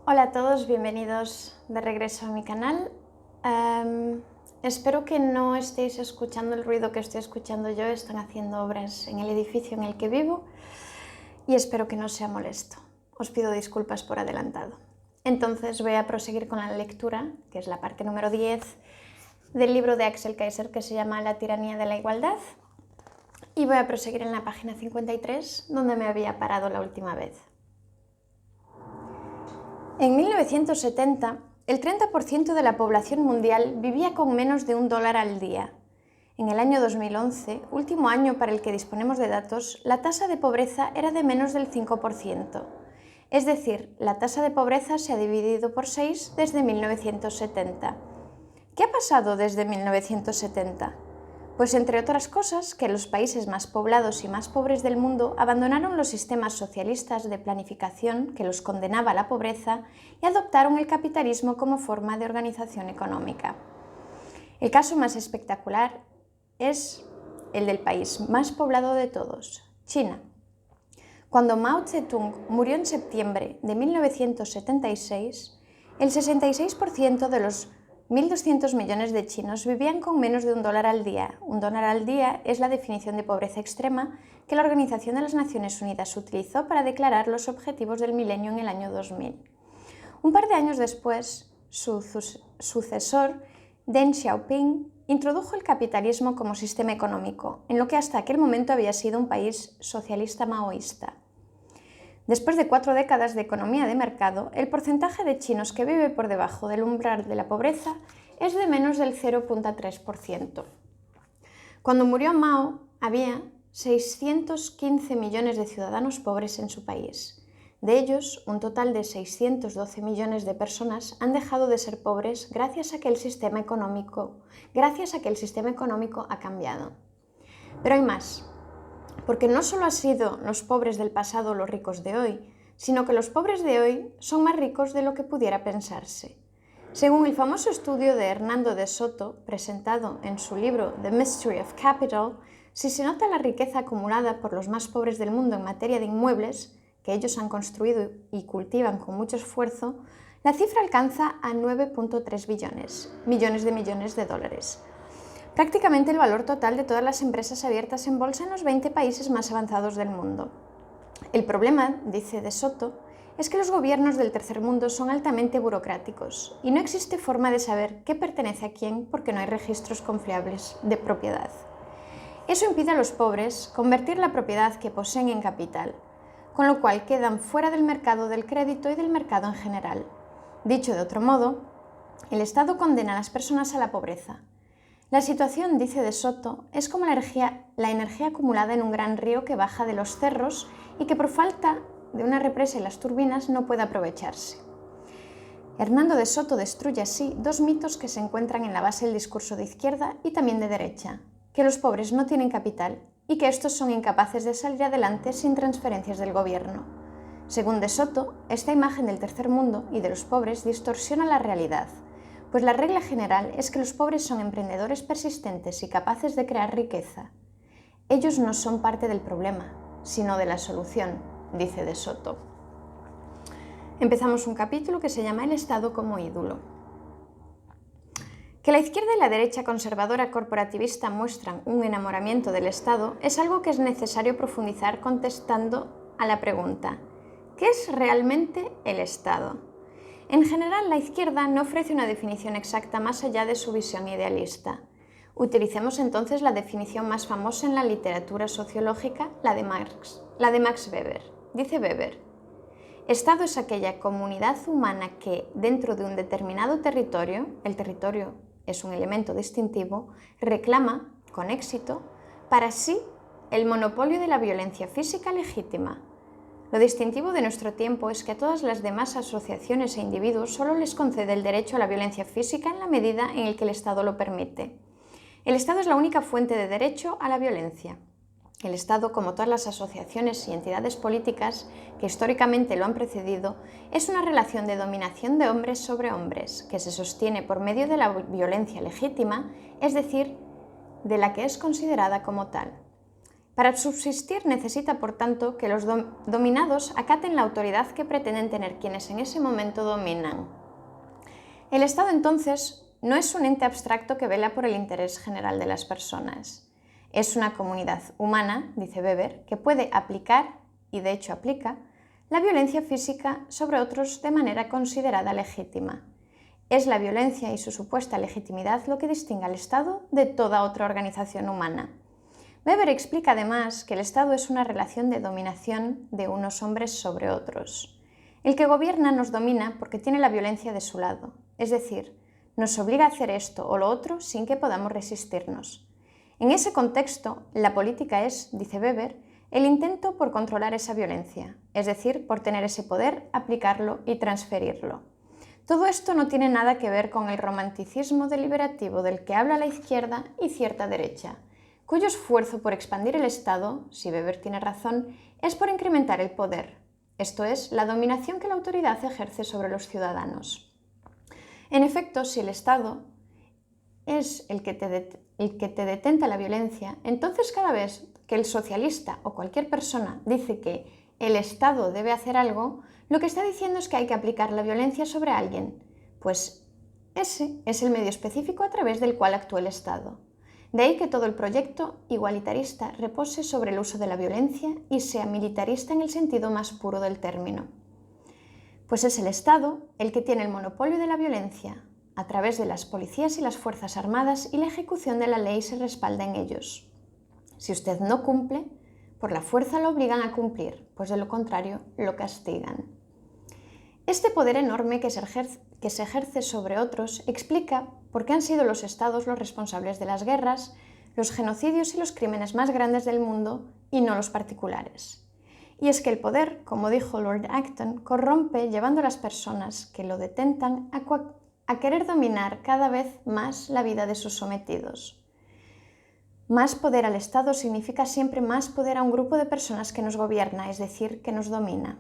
Hola a todos, bienvenidos de regreso a mi canal. Espero que no estéis escuchando el ruido que estoy escuchando yo. Están haciendo obras en el edificio en el que vivo y espero que no sea molesto. Os pido disculpas por adelantado. Entonces voy a proseguir con la lectura, que es la parte número 10 del libro de Axel Kaiser que se llama La tiranía de la igualdad. Y voy a proseguir en la página 53, donde me había parado la última vez. En 1970, el 30% de la población mundial vivía con menos de $1 al día. En el año 2011, último año para el que disponemos de datos, la tasa de pobreza era de menos del 5%. Es decir, la tasa de pobreza se ha dividido por 6 desde 1970. ¿Qué ha pasado desde 1970? Pues entre otras cosas, que los países más poblados y más pobres del mundo abandonaron los sistemas socialistas de planificación que los condenaba a la pobreza y adoptaron el capitalismo como forma de organización económica. El caso más espectacular es el del país más poblado de todos, China. Cuando Mao Zedong murió en septiembre de 1976, el 66% de los 1.200 millones de chinos vivían con menos de $1 al día. $1 al día es la definición de pobreza extrema que la Organización de las Naciones Unidas utilizó para declarar los objetivos del milenio en el año 2000. Un par de años después, su sucesor, Deng Xiaoping, introdujo el capitalismo como sistema económico, en lo que hasta aquel momento había sido un país socialista maoísta. Después de 4 décadas de economía de mercado, el porcentaje de chinos que vive por debajo del umbral de la pobreza es de menos del 0,3%. Cuando murió Mao, había 615 millones de ciudadanos pobres en su país. De ellos, un total de 612 millones de personas han dejado de ser pobres gracias a que el sistema económico ha cambiado. Pero hay más. Porque no solo han sido los pobres del pasado los ricos de hoy, sino que los pobres de hoy son más ricos de lo que pudiera pensarse. Según el famoso estudio de Hernando de Soto, presentado en su libro The Mystery of Capital, si se nota la riqueza acumulada por los más pobres del mundo en materia de inmuebles, que ellos han construido y cultivan con mucho esfuerzo, la cifra alcanza a 9,3 millones de dólares. Prácticamente el valor total de todas las empresas abiertas en bolsa en los 20 países más avanzados del mundo. El problema, dice De Soto, es que los gobiernos del tercer mundo son altamente burocráticos y no existe forma de saber qué pertenece a quién porque no hay registros confiables de propiedad. Eso impide a los pobres convertir la propiedad que poseen en capital, con lo cual quedan fuera del mercado del crédito y del mercado en general. Dicho de otro modo, el Estado condena a las personas a la pobreza. La situación, dice De Soto, es como la energía acumulada en un gran río que baja de los cerros y que por falta de una represa y las turbinas no puede aprovecharse. Hernando de Soto destruye así 2 mitos que se encuentran en la base del discurso de izquierda y también de derecha, que los pobres no tienen capital y que estos son incapaces de salir adelante sin transferencias del gobierno. Según De Soto, esta imagen del tercer mundo y de los pobres distorsiona la realidad, pues la regla general es que los pobres son emprendedores persistentes y capaces de crear riqueza. Ellos no son parte del problema, sino de la solución, dice De Soto. Empezamos un capítulo que se llama El Estado como ídolo. Que la izquierda y la derecha conservadora corporativista muestran un enamoramiento del Estado es algo que es necesario profundizar contestando a la pregunta: ¿qué es realmente el Estado? En general, la izquierda no ofrece una definición exacta más allá de su visión idealista. Utilicemos entonces la definición más famosa en la literatura sociológica, la de Max Weber. Dice Weber: Estado es aquella comunidad humana que, dentro de un determinado territorio, el territorio es un elemento distintivo, reclama, con éxito, para sí el monopolio de la violencia física legítima. Lo distintivo de nuestro tiempo es que a todas las demás asociaciones e individuos solo les concede el derecho a la violencia física en la medida en que el Estado lo permite. El Estado es la única fuente de derecho a la violencia. El Estado, como todas las asociaciones y entidades políticas que históricamente lo han precedido, es una relación de dominación de hombres sobre hombres, que se sostiene por medio de la violencia legítima, es decir, de la que es considerada como tal. Para subsistir necesita, por tanto, que los dominados acaten la autoridad que pretenden tener quienes en ese momento dominan. El Estado, entonces, no es un ente abstracto que vela por el interés general de las personas. Es una comunidad humana, dice Weber, que puede aplicar, y de hecho aplica, la violencia física sobre otros de manera considerada legítima. Es la violencia y su supuesta legitimidad lo que distingue al Estado de toda otra organización humana. Weber explica además que el Estado es una relación de dominación de unos hombres sobre otros. El que gobierna nos domina porque tiene la violencia de su lado, es decir, nos obliga a hacer esto o lo otro sin que podamos resistirnos. En ese contexto, la política es, dice Weber, el intento por controlar esa violencia, es decir, por tener ese poder, aplicarlo y transferirlo. Todo esto no tiene nada que ver con el romanticismo deliberativo del que habla la izquierda y cierta derecha, cuyo esfuerzo por expandir el Estado, si Weber tiene razón, es por incrementar el poder, esto es, la dominación que la autoridad ejerce sobre los ciudadanos. En efecto, si el Estado es el que te detenta la violencia, entonces cada vez que el socialista o cualquier persona dice que el Estado debe hacer algo, lo que está diciendo es que hay que aplicar la violencia sobre alguien, pues ese es el medio específico a través del cual actúa el Estado. De ahí que todo el proyecto igualitarista repose sobre el uso de la violencia y sea militarista en el sentido más puro del término. Pues es el Estado el que tiene el monopolio de la violencia, a través de las policías y las fuerzas armadas, y la ejecución de la ley se respalda en ellos. Si usted no cumple, por la fuerza lo obligan a cumplir, pues de lo contrario lo castigan. Este poder enorme que se ejerce sobre otros explica por qué han sido los estados los responsables de las guerras, los genocidios y los crímenes más grandes del mundo y no los particulares. Y es que el poder, como dijo Lord Acton, corrompe llevando a las personas que lo detentan a querer dominar cada vez más la vida de sus sometidos. Más poder al Estado significa siempre más poder a un grupo de personas que nos gobierna, es decir, que nos domina.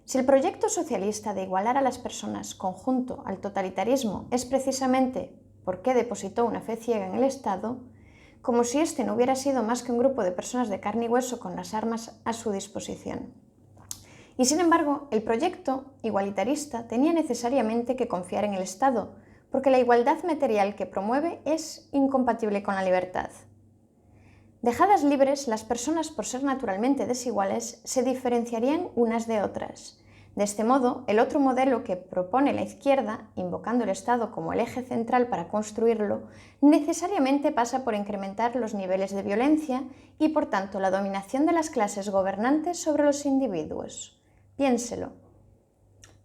Si el proyecto socialista de igualar a las personas conjunto al totalitarismo es precisamente porque depositó una fe ciega en el Estado, como si éste no hubiera sido más que un grupo de personas de carne y hueso con las armas a su disposición. Y sin embargo, el proyecto igualitarista tenía necesariamente que confiar en el Estado, porque la igualdad material que promueve es incompatible con la libertad. Dejadas libres, las personas, por ser naturalmente desiguales, se diferenciarían unas de otras. De este modo, el otro modelo que propone la izquierda, invocando el Estado como el eje central para construirlo, necesariamente pasa por incrementar los niveles de violencia y, por tanto, la dominación de las clases gobernantes sobre los individuos. Piénselo.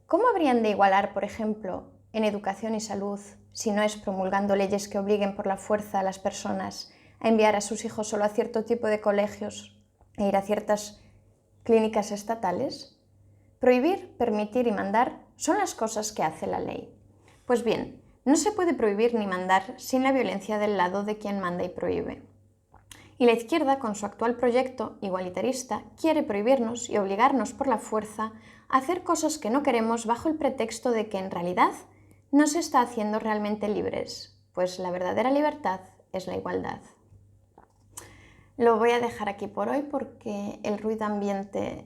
¿Cómo habrían de igualar, por ejemplo, en educación y salud, si no es promulgando leyes que obliguen por la fuerza a las personas a enviar a sus hijos solo a cierto tipo de colegios e ir a ciertas clínicas estatales? Prohibir, permitir y mandar son las cosas que hace la ley. Pues bien, no se puede prohibir ni mandar sin la violencia del lado de quien manda y prohíbe. Y la izquierda, con su actual proyecto igualitarista, quiere prohibirnos y obligarnos por la fuerza a hacer cosas que no queremos bajo el pretexto de que en realidad no se está haciendo realmente libres, pues la verdadera libertad es la igualdad. Lo voy a dejar aquí por hoy porque el ruido ambiente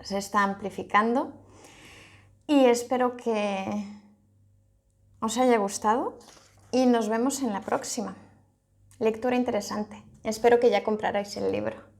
se está amplificando y espero que os haya gustado y nos vemos en la próxima. Lectura interesante. Espero que ya comprarais el libro.